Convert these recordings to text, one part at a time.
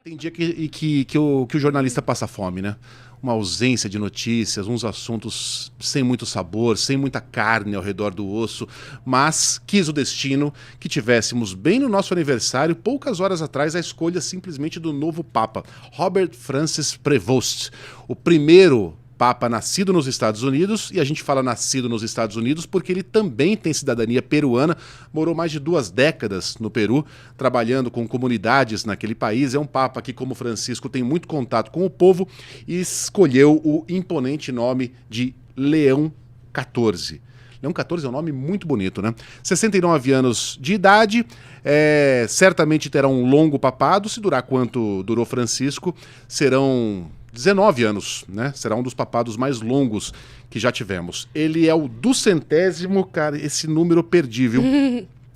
Tem dia que o jornalista passa fome, né? Uma ausência de notícias, uns assuntos sem muito sabor, sem muita carne ao redor do osso, mas quis o destino que tivéssemos bem no nosso aniversário, poucas horas atrás, a escolha simplesmente do novo Papa, Robert Francis Prevost, o primeiro Papa nascido nos Estados Unidos, e a gente fala nascido nos Estados Unidos porque ele também tem cidadania peruana, morou mais de 2 décadas no Peru, trabalhando com comunidades naquele país. É um Papa que, como Francisco, tem muito contato com o povo e escolheu o imponente nome de Leão XIV. Leão XIV é um nome muito bonito, né? 69 anos de idade, certamente terá um longo papado, se durar quanto durou Francisco, serão 19 anos, né? Será um dos papados mais longos que já tivemos. Ele é o 200º, cara, esse número eu perdi, viu?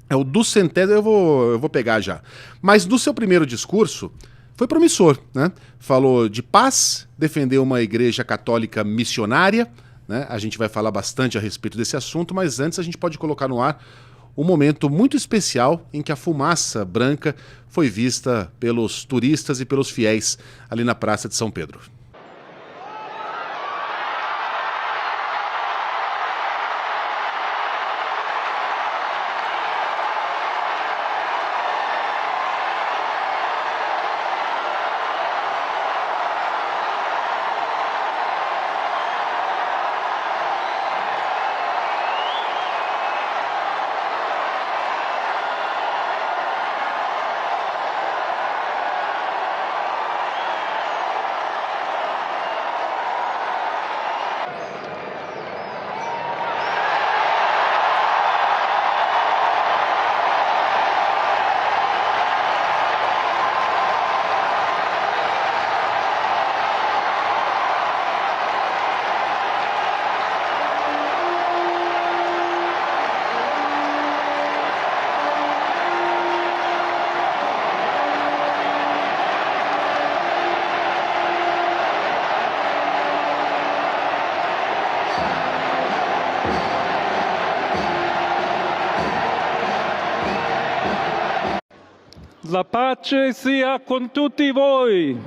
É o 200º, eu vou pegar já. Mas no seu primeiro discurso foi promissor, né? Falou de paz, defendeu uma igreja católica missionária, né? A gente vai falar bastante a respeito desse assunto, mas antes a gente pode colocar no ar um momento muito especial em que a fumaça branca foi vista pelos turistas e pelos fiéis ali na Praça de São Pedro. La pace sia con tutti voi.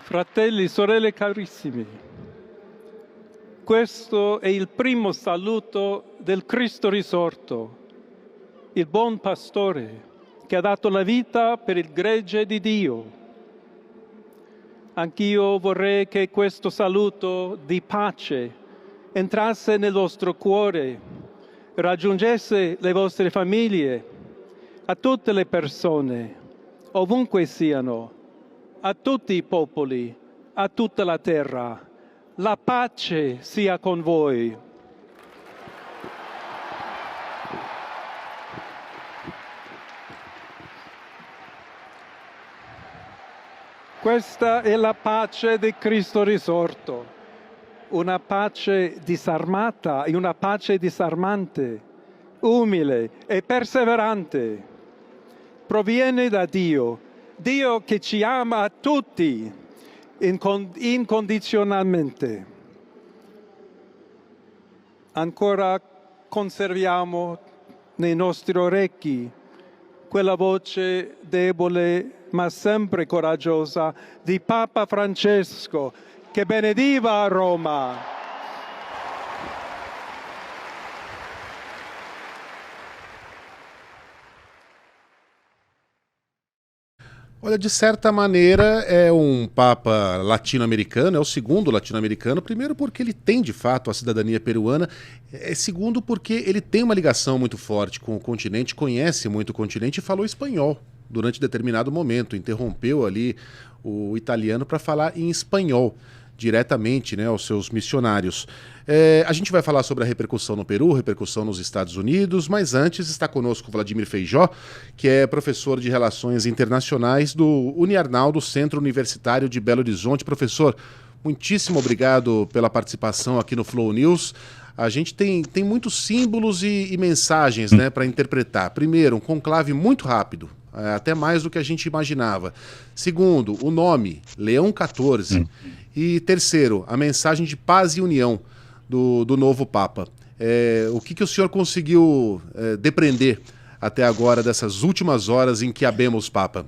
Fratelli, sorelle carissimi, questo è il primo saluto del Cristo risorto, il buon pastore che ha dato la vita per il gregge di Dio. Anch'io vorrei che questo saluto di pace entrasse nel vostro cuore, raggiungesse le vostre famiglie, a tutte le persone, ovunque siano, a tutti i popoli, a tutta la terra. La pace sia con voi. Questa è la pace di Cristo risorto. Una pace disarmata e una pace disarmante, umile e perseverante. Proviene da Dio, Dio che ci ama a tutti incondizionalmente. Ancora conserviamo nei nostri orecchi quella voce debole ma sempre coraggiosa di Papa Francesco, che benediva a Roma. Olha, de certa maneira é um Papa latino-americano, é o segundo latino-americano, primeiro porque ele tem de fato a cidadania peruana, segundo porque ele tem uma ligação muito forte com o continente, conhece muito o continente e falou espanhol durante determinado momento, interrompeu ali o italiano para falar em espanhol diretamente, né, aos seus missionários. A gente vai falar sobre a repercussão no Peru, repercussão nos Estados Unidos, mas antes está conosco o Vladimir Feijó, que é professor de Relações Internacionais do Uniarnal, do Centro Universitário de Belo Horizonte. Professor, muitíssimo obrigado pela participação aqui no Flow News. A gente tem muitos símbolos e mensagens, né, para interpretar. Primeiro, um conclave muito rápido, até mais do que a gente imaginava. Segundo, o nome, Leão XIV. E terceiro, a mensagem de paz e união do novo Papa. O que o senhor conseguiu depreender até agora dessas últimas horas em que habemos Papa?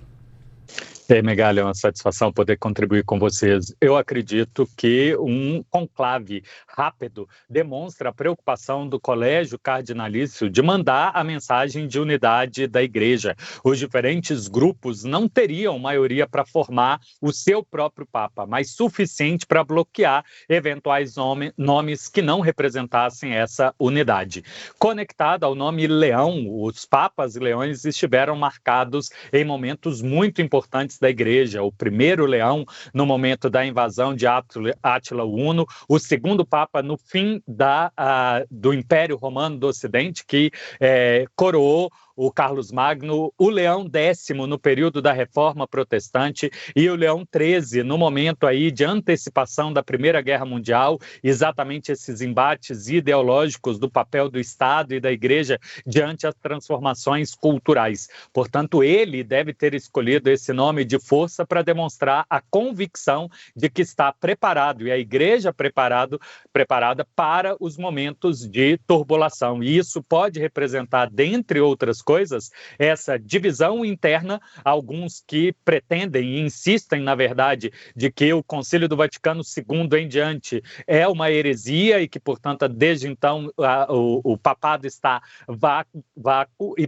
Megali, é uma satisfação poder contribuir com vocês. Eu acredito que um conclave rápido demonstra a preocupação do Colégio Cardinalício de mandar a mensagem de unidade da Igreja. Os diferentes grupos não teriam maioria para formar o seu próprio Papa, mas suficiente para bloquear eventuais nomes que não representassem essa unidade. Conectado ao nome Leão, os Papas e Leões estiveram marcados em momentos muito importantes da Igreja. O primeiro Leão no momento da invasão de Átila Uno, o segundo Papa no fim do Império Romano do Ocidente, que coroou o Carlos Magno, o Leão X no período da Reforma Protestante e o Leão XIII no momento aí de antecipação da Primeira Guerra Mundial, exatamente esses embates ideológicos do papel do Estado e da Igreja diante as transformações culturais. Portanto, ele deve ter escolhido esse nome de força para demonstrar a convicção de que está preparado, e a Igreja preparada para os momentos de turbulação. E isso pode representar, dentre outras coisas, essa divisão interna, alguns que pretendem e insistem, na verdade, de que o Concílio do Vaticano II em diante é uma heresia e que, portanto, desde então o papado está vácuo e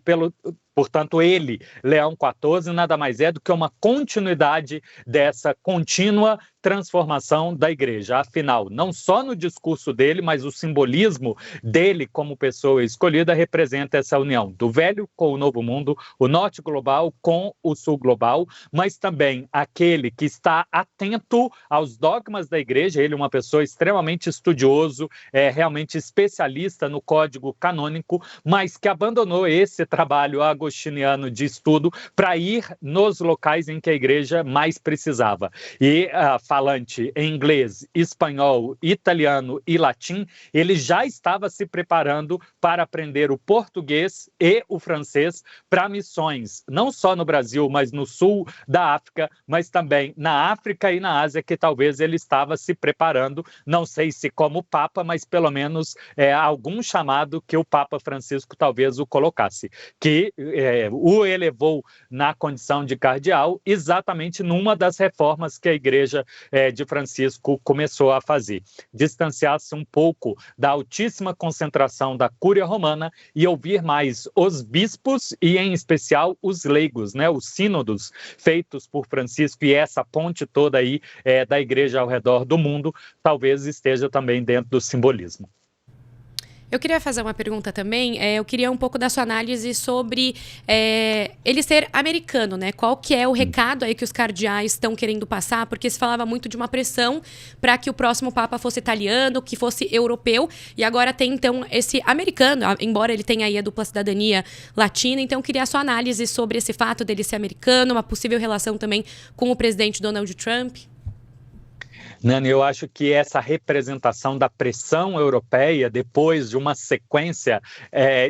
portanto, ele, Leão XIV, nada mais é do que uma continuidade dessa contínua transformação da Igreja. Afinal, não só no discurso dele, mas o simbolismo dele como pessoa escolhida representa essa união do velho com o novo mundo, o norte global com o sul global, mas também aquele que está atento aos dogmas da Igreja. Ele é uma pessoa extremamente estudioso, realmente especialista no código canônico, mas que abandonou esse trabalho agostiniano de estudo para ir nos locais em que a Igreja mais precisava. E falante em inglês, espanhol, italiano e latim, ele já estava se preparando para aprender o português e o francês para missões, não só no Brasil, mas no sul da África, mas também na África e na Ásia, que talvez ele estava se preparando, não sei se como Papa, mas pelo menos algum chamado que o Papa Francisco talvez o colocasse, que o elevou na condição de cardeal exatamente numa das reformas que a Igreja de Francisco começou a fazer. Distanciar-se um pouco da altíssima concentração da Cúria Romana e ouvir mais os bispos e, em especial, os leigos, os sínodos feitos por Francisco, e essa ponte toda aí da Igreja ao redor do mundo talvez esteja também dentro do simbolismo. Eu queria fazer uma pergunta também, eu queria um pouco da sua análise sobre ele ser americano, né? Qual que é o recado aí que os cardeais estão querendo passar? Porque se falava muito de uma pressão para que o próximo Papa fosse italiano, que fosse europeu, e agora tem então esse americano, embora ele tenha aí a dupla cidadania latina. Então eu queria a sua análise sobre esse fato dele ser americano, uma possível relação também com o presidente Donald Trump. Nani, eu acho que essa representação da pressão europeia, depois de uma sequência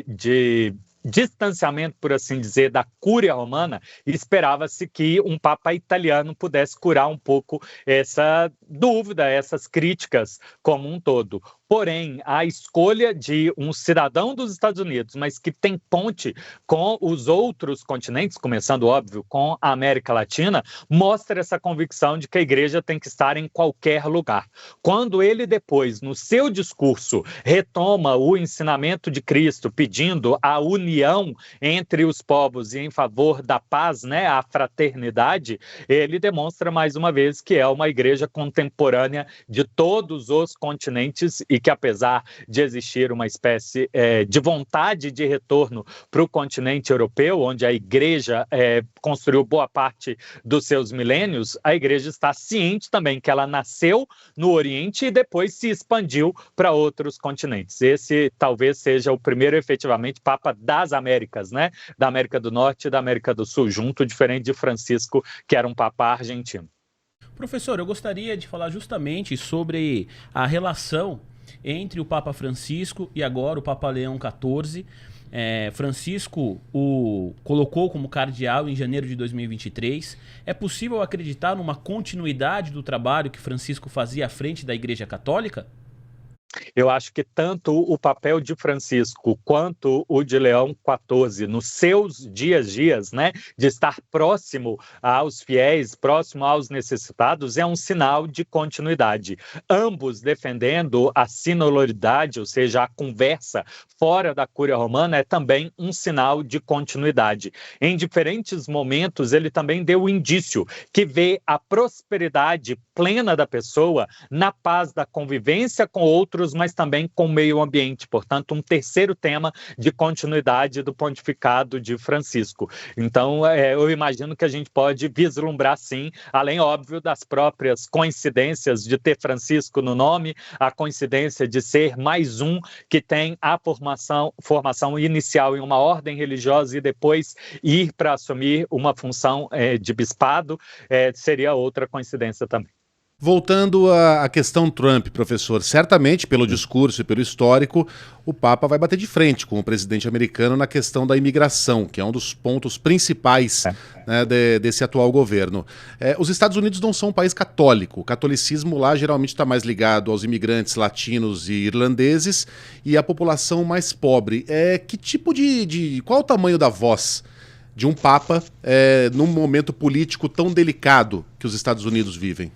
de distanciamento, por assim dizer, da Cúria Romana, esperava-se que um Papa italiano pudesse curar um pouco essa dúvida, essas críticas como um todo. Porém, a escolha de um cidadão dos Estados Unidos, mas que tem ponte com os outros continentes, começando, óbvio, com a América Latina, mostra essa convicção de que a Igreja tem que estar em qualquer lugar. Quando ele depois, no seu discurso, retoma o ensinamento de Cristo, pedindo a união entre os povos e em favor da paz, a fraternidade, ele demonstra mais uma vez que é uma Igreja contemporânea de todos os continentes e que, apesar de existir uma espécie de vontade de retorno para o continente europeu, onde a Igreja construiu boa parte dos seus milênios, a Igreja está ciente também que ela nasceu no Oriente e depois se expandiu para outros continentes. Esse talvez seja o primeiro, efetivamente, Papa das Américas, da América do Norte e da América do Sul, junto, diferente de Francisco, que era um Papa argentino. Professor, eu gostaria de falar justamente sobre a relação entre o Papa Francisco e agora o Papa Leão XIV. Francisco o colocou como cardeal em janeiro de 2023. É possível acreditar numa continuidade do trabalho que Francisco fazia à frente da Igreja Católica? Eu acho que tanto o papel de Francisco quanto o de Leão XIV, nos seus dias, né, de estar próximo aos fiéis, próximo aos necessitados, é um sinal de continuidade. Ambos defendendo a sinodalidade, ou seja, a conversa fora da Cúria Romana, é também um sinal de continuidade. Em diferentes momentos, ele também deu o indício que vê a prosperidade plena da pessoa na paz da convivência com outros, mas também com o meio ambiente. Portanto, um terceiro tema de continuidade do pontificado de Francisco. Então, eu imagino que a gente pode vislumbrar, sim, além, óbvio, das próprias coincidências de ter Francisco no nome, a coincidência de ser mais um que tem a formação inicial em uma ordem religiosa e depois ir para assumir uma função de bispado, seria outra coincidência também. Voltando à questão Trump, professor, certamente pelo discurso e pelo histórico, o Papa vai bater de frente com o presidente americano na questão da imigração, que é um dos pontos principais, né, desse atual governo. Os Estados Unidos não são um país católico. O catolicismo lá geralmente está mais ligado aos imigrantes latinos e irlandeses e à população mais pobre. Que tipo qual o tamanho da voz de um Papa num momento político tão delicado que os Estados Unidos vivem?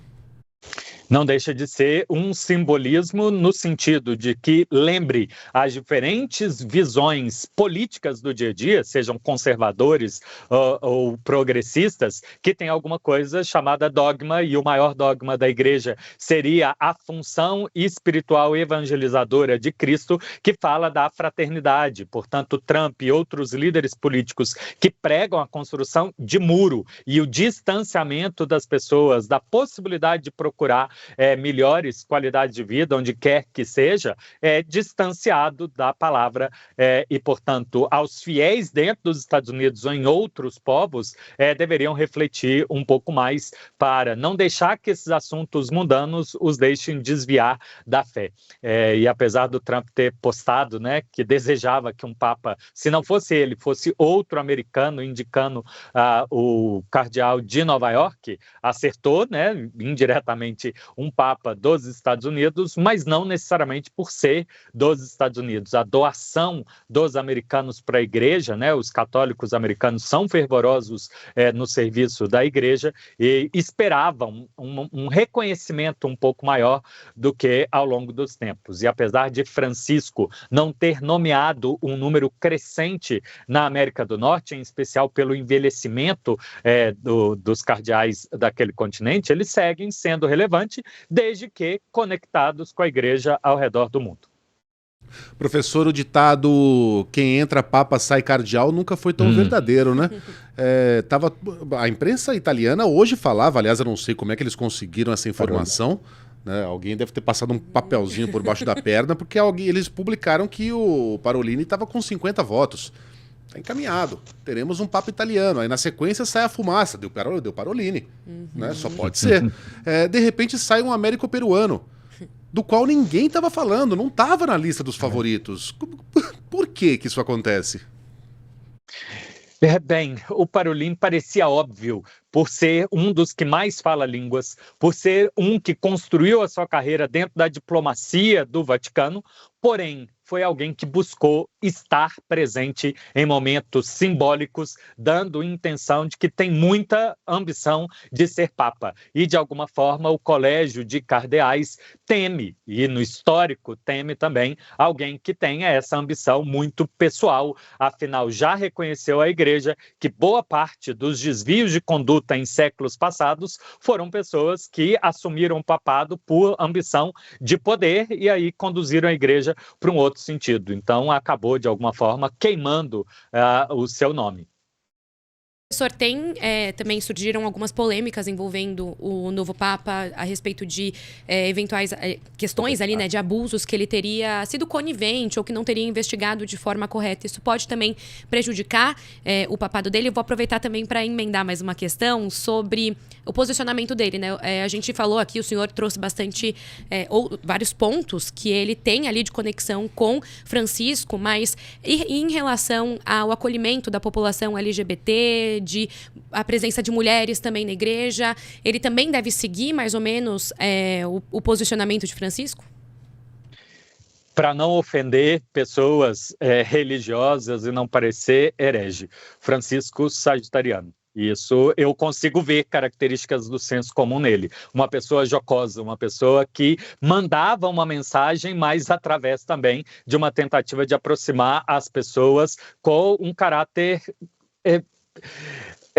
Não deixa de ser um simbolismo no sentido de que lembre as diferentes visões políticas do dia a dia, sejam conservadores ou progressistas, que tem alguma coisa chamada dogma, e o maior dogma da igreja seria a função espiritual evangelizadora de Cristo, que fala da fraternidade. Portanto, Trump e outros líderes políticos que pregam a construção de muro e o distanciamento das pessoas, da possibilidade de procurar melhores qualidades de vida, onde quer que seja, distanciado da palavra e, portanto, aos fiéis dentro dos Estados Unidos ou em outros povos, deveriam refletir um pouco mais para não deixar que esses assuntos mundanos os deixem desviar da fé. E apesar do Trump ter postado, né, que desejava que um Papa, se não fosse ele, fosse outro americano, indicando o cardeal de Nova York, acertou, né, indiretamente, um Papa dos Estados Unidos, mas não necessariamente por ser dos Estados Unidos. A doação dos americanos para a igreja, né, os católicos americanos são fervorosos no serviço da igreja e esperavam um reconhecimento um pouco maior do que ao longo dos tempos. E apesar de Francisco não ter nomeado um número crescente na América do Norte, em especial pelo envelhecimento dos cardeais daquele continente, eles seguem sendo relevantes, desde que conectados com a igreja ao redor do mundo. Professor, o ditado "quem entra papa sai cardeal" nunca foi tão verdadeiro, né? A imprensa italiana hoje falava, aliás, eu não sei como é que eles conseguiram essa informação, né? Alguém deve ter passado um papelzinho por baixo da perna, porque eles publicaram que o Parolin estava com 50 votos. Está encaminhado. Teremos um Papa italiano. Aí na sequência sai a fumaça. Deu Parolin. Né? Só pode ser. De repente sai um américo-peruano, do qual ninguém estava falando. Não estava na lista dos favoritos. Por que isso acontece? Bem, o Parolin parecia óbvio, por ser um dos que mais fala línguas, por ser um que construiu a sua carreira dentro da diplomacia do Vaticano, porém, foi alguém que buscou estar presente em momentos simbólicos, dando intenção de que tem muita ambição de ser Papa. E, de alguma forma, o Colégio de Cardeais teme, e no histórico teme também, alguém que tenha essa ambição muito pessoal. Afinal, já reconheceu a Igreja que boa parte dos desvios de conduta em séculos passados foram pessoas que assumiram o papado por ambição de poder e aí conduziram a Igreja para um outro sentido. Então, acabou, de alguma forma, queimando o seu nome. Professor, também surgiram algumas polêmicas envolvendo o novo Papa a respeito de eventuais questões ali, né, de abusos, que ele teria sido conivente ou que não teria investigado de forma correta. Isso pode também prejudicar o papado dele. Eu vou aproveitar também para emendar mais uma questão sobre o posicionamento dele, né? A gente falou aqui, o senhor trouxe vários pontos que ele tem ali de conexão com Francisco, mas em relação ao acolhimento da população LGBT, a presença de mulheres também na igreja, ele também deve seguir mais ou menos o posicionamento de Francisco? para não ofender pessoas religiosas e não parecer herege. Francisco Sagitariano. Isso eu consigo ver características do senso comum nele. Uma pessoa jocosa, uma pessoa que mandava uma mensagem, mas através também de uma tentativa de aproximar as pessoas com um caráter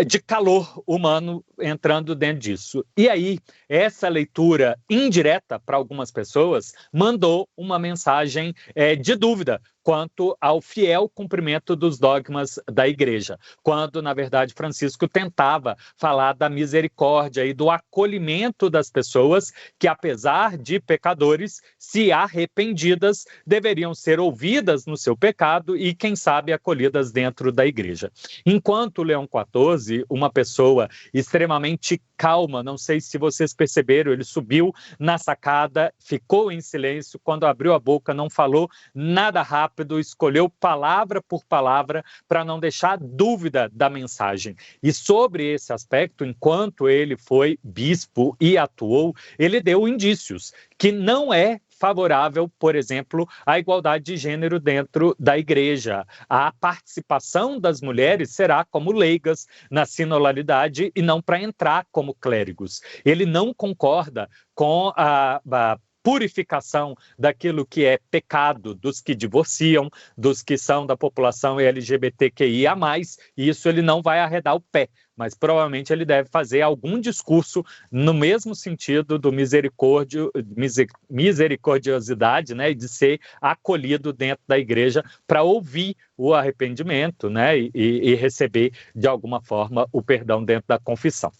de calor humano entrando dentro disso. E aí, essa leitura indireta para algumas pessoas mandou uma mensagem de dúvida quanto ao fiel cumprimento dos dogmas da igreja, quando, na verdade, Francisco tentava falar da misericórdia e do acolhimento das pessoas que, apesar de pecadores, se arrependidas, deveriam ser ouvidas no seu pecado e, quem sabe, acolhidas dentro da igreja. Enquanto Leão XIV, uma pessoa extremamente calma, não sei se vocês perceberam, ele subiu na sacada, ficou em silêncio, quando abriu a boca não falou nada rápido, escolheu palavra por palavra para não deixar dúvida da mensagem. E sobre esse aspecto, enquanto ele foi bispo e atuou, ele deu indícios que não é favorável, por exemplo, à igualdade de gênero dentro da igreja. A participação das mulheres será como leigas na sinodalidade e não para entrar como clérigos. Ele não concorda com a purificação daquilo que é pecado dos que divorciam, dos que são da população LGBTQIA+, e isso ele não vai arredar o pé, mas provavelmente ele deve fazer algum discurso no mesmo sentido do misericordiosidade, né, e de ser acolhido dentro da igreja para ouvir o arrependimento, né, e receber de alguma forma o perdão dentro da confissão.